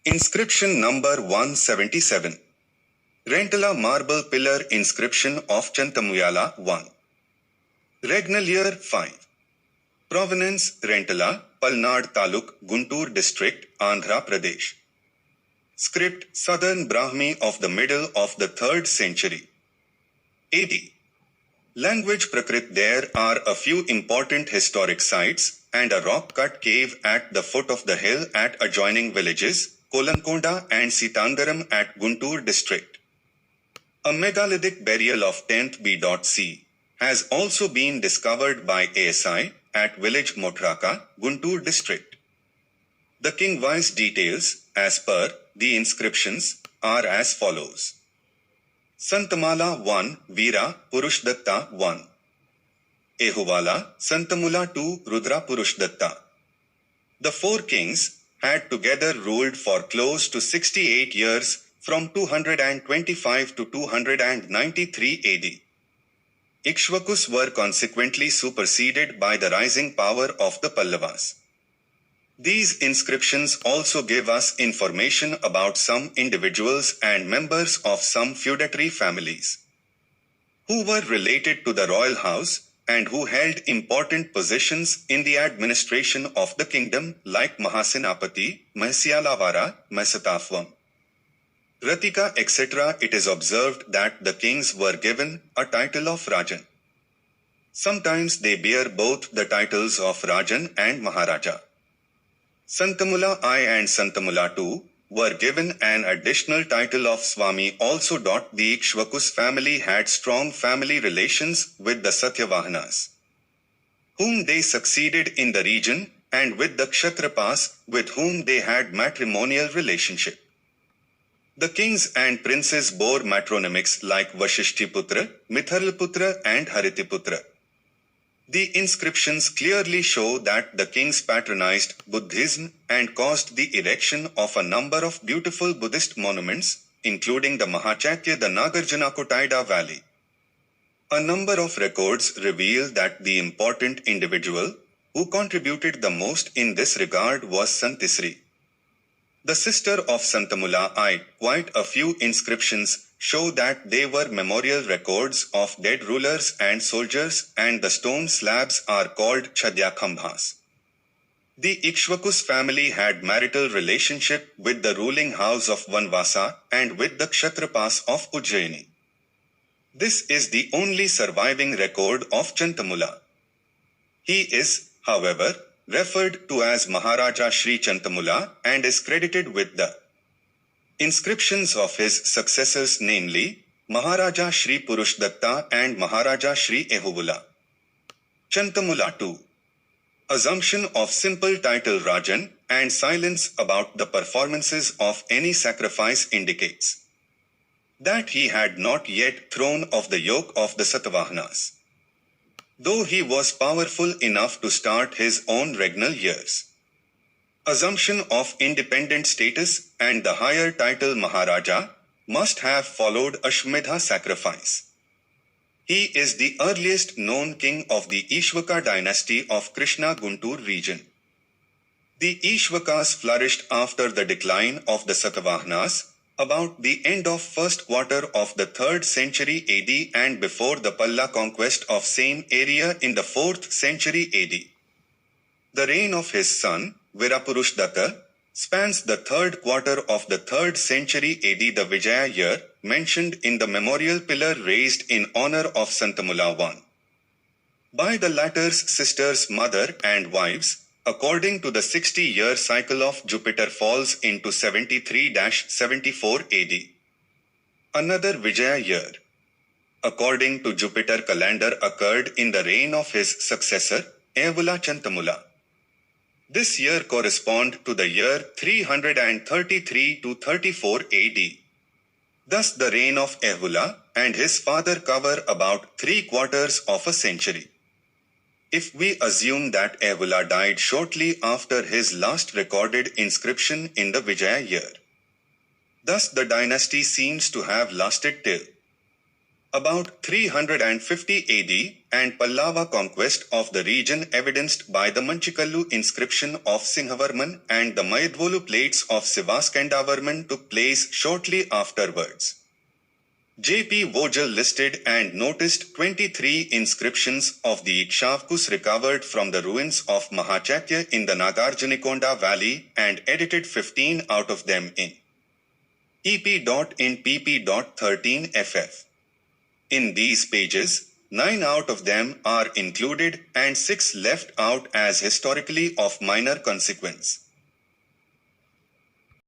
Inscription number 177. Rentala Marbel Pillar Inscription of Chantamula I. Regnal-year 5. Provenance Rentala, Palnad Taluk, Guntur district, Andhra Pradesh. Script Southern Brahmi of the middle of the 3rd century. AD. Language Prakrit There are a few important historic sites and a rock-cut cave at the foot of the hill at adjoining villages, Kolankonda and Sitanagaram at Guntur district. A megalithic burial of 10th B.C. has also been discovered by ASI at village Motraka, Guntur district. The king-wise details, as per the inscriptions, are as follows. Santamula I, Rudra-Purushadatta I. Ehavula Chantamula II, Rudra-Purushadatta. The four kings had together ruled for close to 68 years from 225 to 293 AD. Ikshvakus were consequently superseded by the rising power of the Pallavas. These inscriptions also give us information about some individuals and members of some feudatory families who were related to the royal house and who held important positions in the administration of the kingdom like Maha-senapati, Mahsialavara Mahstafavam Rathika, etc. It is observed that the kings were given a title of Rajan. Sometimes they bear both the titles of Rajan and Maharaja. Santamula I and Santamula II were given an additional title of Swami also.The Ikshvakus family had strong family relations with the Satyavahanas, whom they succeeded in the region, and with the Kshatrapas, with whom they had matrimonial relationship. The kings and princes bore matronymics like Vasishthi-putra, Mitharlputra and Haritiputra. The inscriptions clearly show that the kings patronized Buddhism and caused the erection of a number of beautiful Buddhist monuments, including the Mahachaitya the Nagarjunakotida valley. A number of records reveal that the important individual who contributed the most in this regard was Santisri, the sister of Santamula I. Quite a few inscriptions show that they were memorial records of dead rulers and soldiers, and the stone slabs are called Chadyakhambhas. The Ikshvakus family had marital relationship with the ruling house of Vanvasa and with the Kshatrapas of Ujjayini. This is the only surviving record of Chantamula. He is, however, referred to as Maharaja Sri Chantamula and is credited with the inscriptions of his successors, namely Maharaja Sri Purushadatta and Maharaja Sri Ehavula Chantamula II. Assumption of simple title Rajan and silence about the performances of any sacrifice indicates that he had not yet thrown off the yoke of the Satavahanas, though he was powerful enough to start his own regnal years. Assumption of independent status and the higher title Maharaja must have followed Ashmedha sacrifice. He is the earliest known king of the Ikshvaka dynasty of Krishna Guntur region. The Ikshvakas flourished after the decline of the Satavahanas, about the end of first quarter of the 3rd century AD and before the Palla conquest of same area in the 4th century AD. The reign of his son, Rudra-Purushadatta, spans the 3rd quarter of the 3rd century AD. The Vijaya-year, mentioned in the memorial pillar raised in honor of Santamula I by the latter's sisters, mother and wives, according to the 60-year cycle of Jupiter, falls into 73-74 AD. Another Vijaya-year, according to Jupiter calendar, occurred in the reign of his successor, Ehavula Chantamula. This year corresponds to the year 333 to 34 AD. Thus the reign of Ehavula and his father cover about 3/4 of a century. If we assume that Ehavula died shortly after his last recorded inscription in the Vijaya year, thus the dynasty seems to have lasted till about 350 AD, and Pallava conquest of the region evidenced by the Manchikallu inscription of Simhavarman and the Mayadvolu plates of Sivaskandavarman took place shortly afterwards. J.P. Vogel listed and noticed 23 inscriptions of the Ikshavakus recovered from the ruins of Mahachaitya in the Nagarjunikonda valley and edited 15 out of them in EP.in pp.13 ff. In these pages, 9 out of them are included and 6 left out as historically of minor consequence.